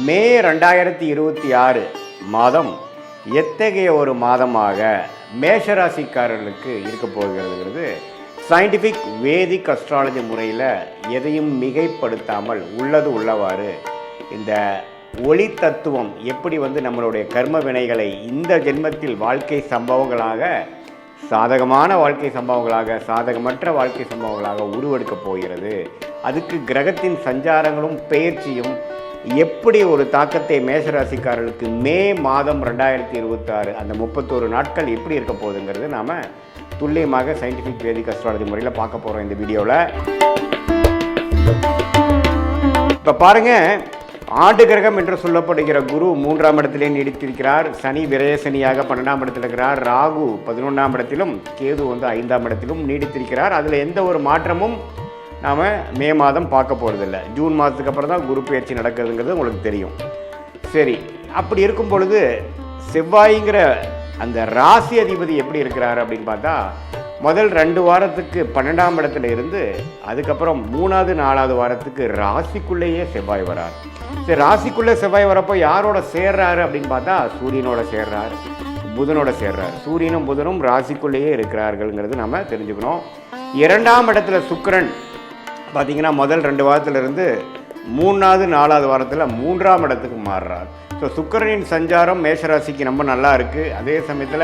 மே 2026 மாதம் எத்தகைய ஒரு மாதமாக மேஷராசிக்காரர்களுக்கு இருக்க போகிறதுங்கிறது சயின்டிஃபிக் வேதிக் அஸ்ட்ராலஜி முறையில் எதையும் மிகைப்படுத்தாமல் உள்ளது உள்ளவாறு இந்த ஒளி தத்துவம் எப்படி நம்மளுடைய கர்ம வினைகளை இந்த ஜென்மத்தில் வாழ்க்கை சம்பவங்களாக சாதகமான வாழ்க்கை சம்பவங்களாக சாதகமற்ற வாழ்க்கை சம்பவங்களாக உருவெடுக்கப் போகிறது. அதுக்கு கிரகத்தின் சஞ்சாரங்களும் பெயர்ச்சியும் எப்படி ஒரு தாக்கத்தை மேஷராசிக்காரர்களுக்கு மே மாதம் 2026 அந்த 31 நாட்கள் எப்படி இருக்க போகுதுங்கிறது நாம் துல்லியமாக சயின்டிஃபிக் வேதிக் அஸ்ட்ராலஜி முறையில் பார்க்க போகிறோம் இந்த வீடியோவில். இப்போ பாருங்கள், ஆண்டு கிரகம் என்று சொல்லப்படுகிற குரு 3ஆம் இடத்திலே நீடித்திருக்கிறார். சனி விரயசனியாக 12ஆம் இடத்தில் இருக்கிறார். ராகு 11ஆம் இடத்திலும், கேது 5ஆம் இடத்திலும் நீடித்திருக்கிறார். அதில் எந்த ஒரு மாற்றமும் நாம் மே மாதம் பார்க்க போகிறதில்ல. ஜூன் மாதத்துக்கு அப்புறம் தான் குரு பயிற்சி நடக்கிறதுங்கிறது உங்களுக்கு தெரியும். சரி, அப்படி இருக்கும் பொழுது செவ்வாய்ங்கிற அந்த ராசி அதிபதி எப்படி இருக்கிறார் அப்படின்னு பார்த்தா, முதல் 2 வாரத்துக்கு 12ஆம் இடத்துல இருந்து அதுக்கப்புறம் 3வது 4வது வாரத்துக்கு ராசிக்குள்ளேயே செவ்வாய் வரார். சரி, ராசிக்குள்ளே செவ்வாய் வரப்போ யாரோட சேர்றாரு அப்படின்னு பார்த்தா சூரியனோட சேர்றார், புதனோட சேர்றார். சூரியனும் புதனும் ராசிக்குள்ளேயே இருக்கிறார்கள்ங்கிறது நம்ம தெரிஞ்சுக்கணும். 2ஆம் இடத்துல சுக்கிரன் பார்த்திங்கன்னா முதல் 2 வாரத்திலிருந்து 3வது 4வது வாரத்தில் 3ஆம் இடத்துக்கு மாறுறார். ஸோ சுக்கிரனின் சஞ்சாரம் மேஷராசிக்கு ரொம்ப நல்லா இருக்குது. அதே சமயத்தில்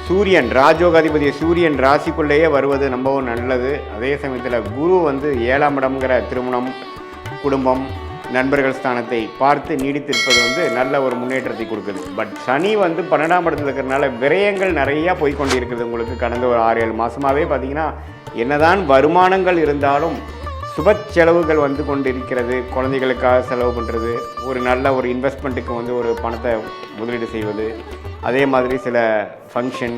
சூரியன் ராஜயோகாதிபதி சூரியன் ராசிக்குள்ளேயே வருவது ரொம்பவும் நல்லது. அதே சமயத்தில் குரு 7ஆம் இடம்ங்கிற திருமணம், குடும்பம், நண்பர்கள் ஸ்தானத்தை பார்த்து நீடித்திருப்பது நல்ல ஒரு முன்னேற்றத்தை கொடுக்குது. பட் சனி 12ஆம் இடத்துல இருக்கிறதுனால விரயங்கள் நிறையா போய்கொண்டு இருக்குது. உங்களுக்கு கடந்த ஒரு 6-7 மாதமாகவே பார்த்திங்கன்னா என்னதான் வருமானங்கள் இருந்தாலும் சுப செலவுகள் கொண்டு இருக்கிறது. குழந்தைகளுக்காக செலவு பண்ணுறது, ஒரு நல்ல ஒரு இன்வெஸ்ட்மெண்ட்டுக்கு ஒரு பணத்தை முதலீடு செய்வது, அதே மாதிரி சில ஃபங்க்ஷன்,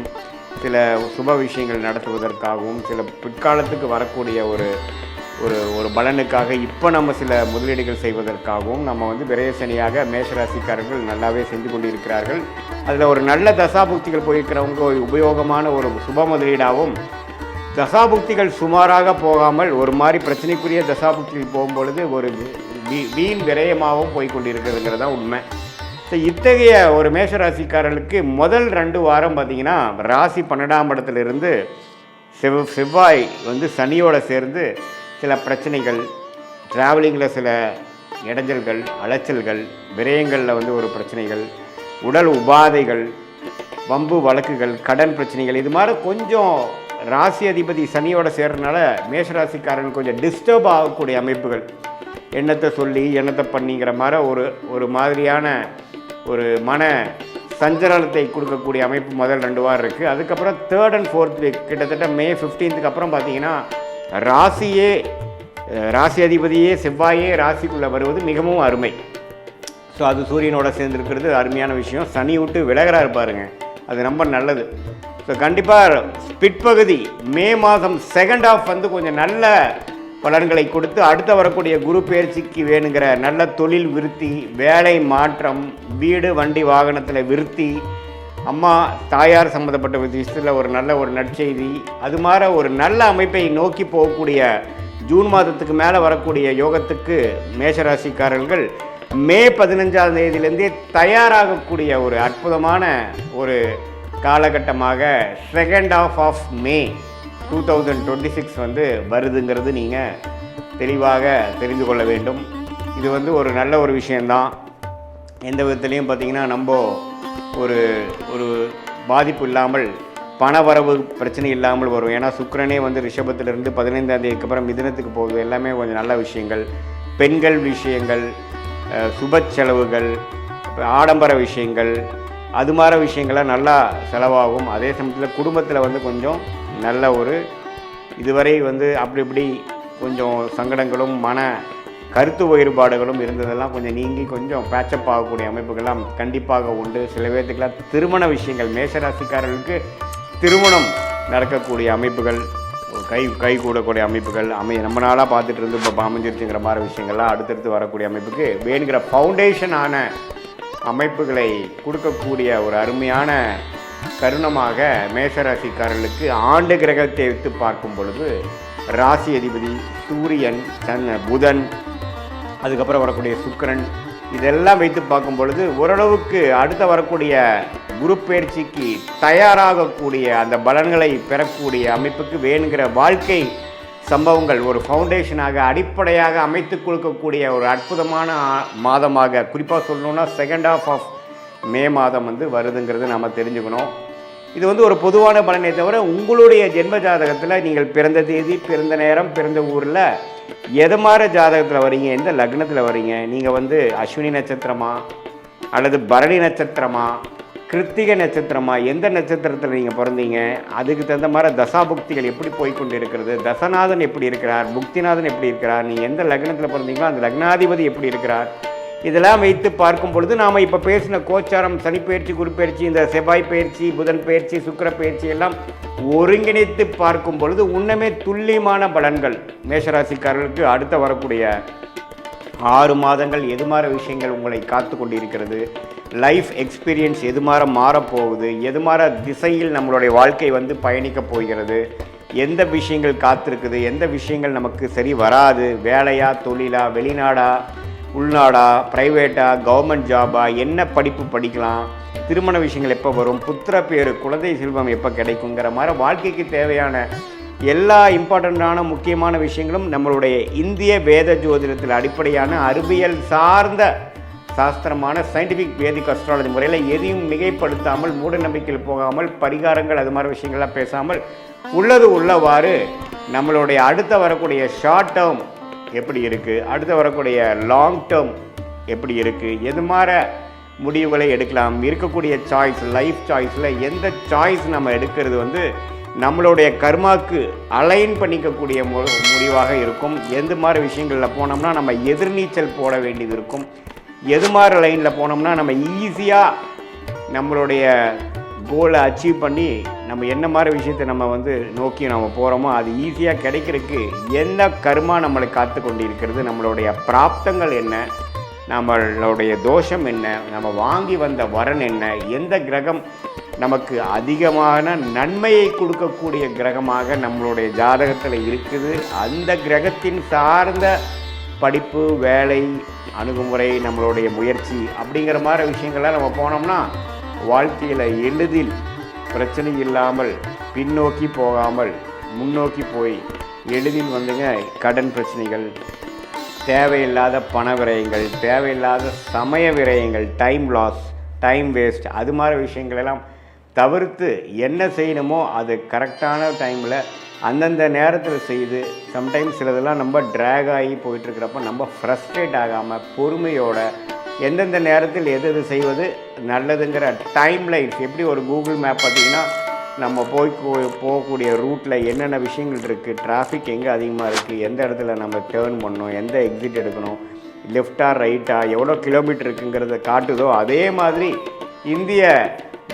சில சுப விஷயங்கள் நடத்துவதற்காகவும் சில பிற்காலத்துக்கு வரக்கூடிய ஒரு ஒரு ஒரு பலனுக்காக இப்போ நம்ம சில முதலீடுகள் செய்வதற்காகவும் நம்ம விரயசனியாக மேஷராசிக்காரர்கள் நல்லாவே செஞ்சு கொண்டு இருக்கிறார்கள். அதில் ஒரு நல்ல தசாபுக்திகள் போயிருக்கிறவங்க ஒரு உபயோகமான ஒரு சுப முதலீடாகவும், தசாபுக்திகள் சுமாராக போகாமல் ஒரு மாதிரி பிரச்சனைக்குரிய தசாபுக்திகள் போகும்பொழுது ஒரு வீண் விரயமாகவும் போய்கொண்டிருக்கிறதுங்கிறது தான் உண்மை. ஸோ இத்தகைய ஒரு மேஷராசிக்காரர்களுக்கு முதல் 2 வாரம் பார்த்திங்கன்னா ராசி 12ஆம் இடத்துலேருந்து செவ்வாய் சனியோடு சேர்ந்து சில பிரச்சனைகள், ட்ராவலிங்கில் சில இடைஞ்சல்கள், அலைச்சல்கள், விரயங்களில் ஒரு பிரச்சனைகள், உடல் உபாதைகள், வம்பு வழக்குகள், கடன் பிரச்சனைகள், இது மாதிரி கொஞ்சம் ராசி அதிபதி சனியோட சேர்றதுனால மேஷராசிக்காரன் கொஞ்சம் டிஸ்டர்ப் ஆகக்கூடிய அமைப்புகள், எண்ணத்தை சொல்லி எண்ணத்தை பண்ணிங்கிற மாதிரி ஒரு மாதிரியான ஒரு மன சஞ்சலத்தை கொடுக்கக்கூடிய அமைப்பு முதல் 2 வாரம் இருக்குது. அதுக்கப்புறம் 3rd and 4th வீக் கிட்டத்தட்ட மே 15க்கு அப்புறம் பார்த்திங்கன்னா ராசி அதிபதியே செவ்வாயே ராசிக்குள்ளே வருவது மிகவும் அருமை. ஸோ அது சூரியனோட சேர்ந்துருக்கிறது அருமையான விஷயம். சனி விட்டு விலகிறாரு பாருங்க, அது ரொம்ப நல்லது. ஸோ கண்டிப்பாக பிற்பகுதி மே மாதம் 2nd half கொஞ்சம் நல்ல பலன்களை கொடுத்து அடுத்த வரக்கூடிய குரு பயிற்சிக்கு வேணுங்கிற நல்ல தொழில் விருத்தி, வேலை மாற்றம், வீடு வண்டி வாகனத்தில் விருத்தி, அம்மா தாயார் சம்மந்தப்பட்ட விஷயத்தில் ஒரு நல்ல ஒரு நற்செய்தி, அது மாதிரி ஒரு நல்ல அமைப்பை நோக்கி போகக்கூடிய ஜூன் மாதத்துக்கு மேலே வரக்கூடிய யோகத்துக்கு மேஷராசிக்காரர்கள் மே 15ஆம் தேதியிலேருந்தே தயாராகக்கூடிய ஒரு அற்புதமான ஒரு காலகட்டமாக 2nd half of May 2026 வருதுங்கிறது நீங்கள் தெளிவாக தெரிந்து கொள்ள வேண்டும். இது ஒரு நல்ல ஒரு விஷயந்தான். எந்த விதத்துலேயும் பார்த்திங்கன்னா நம்ம ஒரு ஒரு பாதிப்பு இல்லாமல், பணவரவு பிரச்சனை இல்லாமல் வரும். ஏன்னா சுக்கிரனே ரிஷபத்திலிருந்து 15ஆம் தேதிக்கு அப்புறம் மிதுனத்துக்கு போகுது. எல்லாமே கொஞ்சம் நல்ல விஷயங்கள், பெண்கள் விஷயங்கள், சுப செலவுகள், ஆடம்பர விஷயங்கள், அது மாதிரி விஷயங்கள்லாம் நல்லா செலவாகும். அதே சமயத்தில் குடும்பத்தில் கொஞ்சம் நல்ல ஒரு இதுவரை அப்படி இப்படி கொஞ்சம் சங்கடங்களும் மன கருத்து வேறுபாடுகளும் இருந்ததெல்லாம் கொஞ்சம் நீங்கி கொஞ்சம் பேச்சப் ஆகக்கூடிய அமைப்புகள்லாம் கண்டிப்பாக உண்டு. சில பேர்த்துக்கெல்லாம் திருமண விஷயங்கள், மேஷராசிக்காரர்களுக்கு திருமணம் நடக்கக்கூடிய அமைப்புகள், கை கூடக்கூடிய அமைப்புகள் ரொம்ப நாளாக பார்த்துட்டு இருந்து இப்போ அமைஞ்சிருச்சுங்கிற மாதிரி விஷயங்கள்லாம் அடுத்தடுத்து வரக்கூடிய அமைப்புக்கு வேணுங்கிற ஃபவுண்டேஷனான அமைப்புகளை கொடுக்கக்கூடிய ஒரு அருமையான தருணமாக மேஷராசிக்காரர்களுக்கு ஆண்டு கிரகத்தை வைத்து பார்க்கும் பொழுது ராசி அதிபதி சூரியன், புதன், அதுக்கப்புறம் வரக்கூடிய சுக்கிரன், இதெல்லாம் வைத்து பார்க்கும் பொழுது ஓரளவுக்கு அடுத்த வரக்கூடிய குரு பயிற்சிக்கு தயாராகக்கூடிய அந்த பலன்களை பெறக்கூடிய அமைப்புக்கு வேணுங்கிற வாழ்க்கை சம்பவங்கள் ஒரு ஃபவுண்டேஷனாக அடிப்படையாக அமைத்து கொடுக்கக்கூடிய ஒரு அற்புதமான மாதமாக, குறிப்பாக சொல்லணுன்னா செகண்ட் ஹாஃப் ஆஃப் மே மாதம் வருதுங்கிறது நம்ம தெரிஞ்சுக்கணும். இது ஒரு பொதுவான பலனை தவிர உங்களுடைய ஜென்ம ஜாதகத்தில் நீங்கள் பிறந்த தேதி, பிறந்த நேரம், பிறந்த ஊரில் எது மாதிரி ஜாதகத்தில் வரீங்க, எந்த லக்னத்தில் வரீங்க, நீங்கள் அஸ்வினி நட்சத்திரமா அல்லது பரணி நட்சத்திரமா, கிருத்திகை நட்சத்திரமா, எந்த நட்சத்திரத்தில் நீங்கள் பிறந்தீங்க, அதுக்கு தகுந்த மாதிரி தசாபுக்திகள் எப்படி போய்கொண்டு இருக்கிறது, தசநாதன் எப்படி இருக்கிறார், புக்திநாதன் எப்படி இருக்கிறார், நீங்கள் எந்த லக்னத்தில் பிறந்தீங்களோ அந்த லக்னாதிபதி எப்படி இருக்கிறார், இதெல்லாம் வைத்து பார்க்கும் பொழுது நாம் இப்போ பேசின கோச்சாரம், சனி பயிற்சி, குரு பயிற்சி, இந்த செவ்வாய் பயிற்சி, புதன் பயிற்சி, சுக்கிர பயிற்சி எல்லாம் ஒருங்கிணைத்து பார்க்கும் பொழுது உண்மையே துல்லியமான பலன்கள் மேஷராசிக்காரர்களுக்கு அடுத்த வரக்கூடிய 6 மாதங்கள் எது மாதிரி விஷயங்கள் உங்களை காத்து கொண்டிருக்கிறது, லைஃப் எக்ஸ்பீரியன்ஸ் எது மாதிரி மாறப்போகுது, எது மாதிரி திசையில் நம்மளுடைய வாழ்க்கை பயணிக்கப் போகிறது, எந்த விஷயங்கள் காத்திருக்குது, எந்த விஷயங்கள் நமக்கு சரி வராது, வேலையா, தொழிலா, வெளிநாடா, உள்நாடா, ப்ரைவேட்டா, கவர்மெண்ட் ஜாபா, என்ன படிப்பு படிக்கலாம், திருமண விஷயங்கள் எப்போ வரும், புத்திர பேரு, குழந்தை செல்வம் எப்போ கிடைக்குங்கிற மாதிரி வாழ்க்கைக்கு தேவையான எல்லா இம்பார்ட்டண்ட்டான முக்கியமான விஷயங்களும் நம்மளுடைய இந்திய வேத ஜோதிடத்தில் அடிப்படையான அறிவியல் சார்ந்த சாஸ்திரமான சயின்டிஃபிக் வேதிக் அஸ்ட்ராலஜி முறையில் எதையும் மிகைப்படுத்தாமல், மூட நம்பிக்கையில் போகாமல், பரிகாரங்கள் அது மாதிரி விஷயங்கள்லாம் பேசாமல் உள்ளது உள்ளவாறு நம்மளுடைய அடுத்த வரக்கூடிய ஷார்ட் டேர்ம் எப்படி இருக்குது, அடுத்து வரக்கூடிய லாங் டேர்ம் எப்படி இருக்குது, எது மாதிரி முடிவுகளை எடுக்கலாம், இருக்கக்கூடிய சாய்ஸ், லைஃப் சாய்ஸில் எந்த சாய்ஸ் நம்ம எடுக்கிறது நம்மளுடைய கர்மாக்கு அலைன் பண்ணிக்கக்கூடிய முடிவாக இருக்கும். எந்த மாதிரி விஷயங்களில் போனோம்னா நம்ம எதிர்நீச்சல் போட வேண்டியது இருக்கும், எது மாதிரி லைனில் போனோம்னா நம்ம ஈஸியாக நம்மளுடைய கோலை அச்சீவ் பண்ணி நம்ம என்ன மாதிரி விஷயத்தை நம்ம நோக்கி நம்ம போகிறோமோ அது ஈஸியாக கிடைக்கிறதுக்கு என்ன கர்மா நம்மளை காத்து கொண்டு இருக்கிறது, நம்மளுடைய பிராப்தங்கள் என்ன, நம்மளுடைய தோஷம் என்ன, நம்ம வாங்கி வந்த வரன் என்ன, எந்த கிரகம் நமக்கு அதிகமான நன்மையை கொடுக்கக்கூடிய கிரகமாக நம்மளுடைய ஜாதகத்தில் இருக்குது, அந்த கிரகத்தின் சார்ந்த படிப்பு, வேலை, அணுகுமுறை, நம்மளுடைய முயற்சி அப்படிங்கிற மாதிரி விஷயங்கள்லாம் நம்ம போனோம்னா வாழ்க்கையில் எளிதில் பிரச்சனை இல்லாமல் பின்னோக்கி போகாமல் முன்னோக்கி போய் எளிதில் கடன் பிரச்சனைகள், தேவையில்லாத பண விரயங்கள், தேவையில்லாத சமய விரயங்கள், டைம் லாஸ், டைம் வேஸ்ட், அது மாதிரி விஷயங்களெல்லாம் தவிர்த்து என்ன செய்யணுமோ அது கரெக்டான டைமில் அந்தந்த நேரத்தில் செய்து, சம்டைம்ஸ் சிலதெல்லாம் நம்ம ட்ராக் ஆகி போயிட்டுருக்கிறப்ப நம்ம ஃப்ரஸ்ட்ரேட் ஆகாமல் பொறுமையோட எந்தெந்த நேரத்தில் எது எது செய்வது நல்லதுங்கிற டைம் லைன்ஸ், எப்படி ஒரு கூகுள் மேப் பார்த்திங்கன்னா நம்ம போகக்கூடிய ரூட்டில் என்னென்ன விஷயங்கள் இருக்குது, டிராஃபிக் எங்கே அதிகமாக இருக்குது, எந்த இடத்துல நம்ம டேர்ன் பண்ணணும், எந்த எக்ஸிட் எடுக்கணும், லெஃப்டா ரைட்டா, எவ்வளோ கிலோமீட்டர் இருக்குங்கிறத காட்டுதோ அதே மாதிரி இந்திய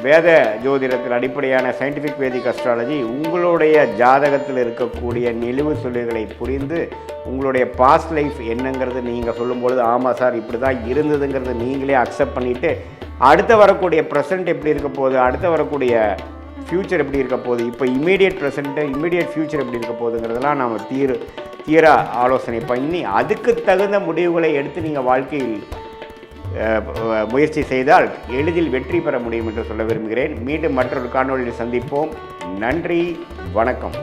வேத ஜோதிடத்தில் அடிப்படையான சயின்டிஃபிக் வேதிக் அஸ்ட்ராலஜி உங்களுடைய ஜாதகத்தில் இருக்கக்கூடிய நிலுவு சொல்லுகளை புரிந்து உங்களுடைய பாஸ்ட் லைஃப் என்னங்கிறது நீங்கள் சொல்லும்பொழுது ஆமாம் சார் இப்படி தான் இருந்ததுங்கிறது நீங்களே அக்செப்ட் பண்ணிவிட்டு அடுத்த வரக்கூடிய ப்ரெசென்ட் எப்படி இருக்க போகுது, அடுத்த வரக்கூடிய ஃப்யூச்சர் எப்படி இருக்க போகுது, இப்போ இமீடியட் ப்ரெசென்ட்டு, இமீடியட் ஃப்யூச்சர் எப்படி இருக்க போகுதுங்கிறதெல்லாம் நாம் தீர ஆலோசனை பண்ணி அதுக்கு தகுந்த முடிவுகளை எடுத்து நீங்கள் வாழ்க்கையில் முயற்சி செய்தால் எளிதில் வெற்றி பெற முடியும் என்று சொல்ல விரும்புகிறேன். மீண்டும் மற்றொரு காணொளியில் சந்திப்போம். நன்றி, வணக்கம்.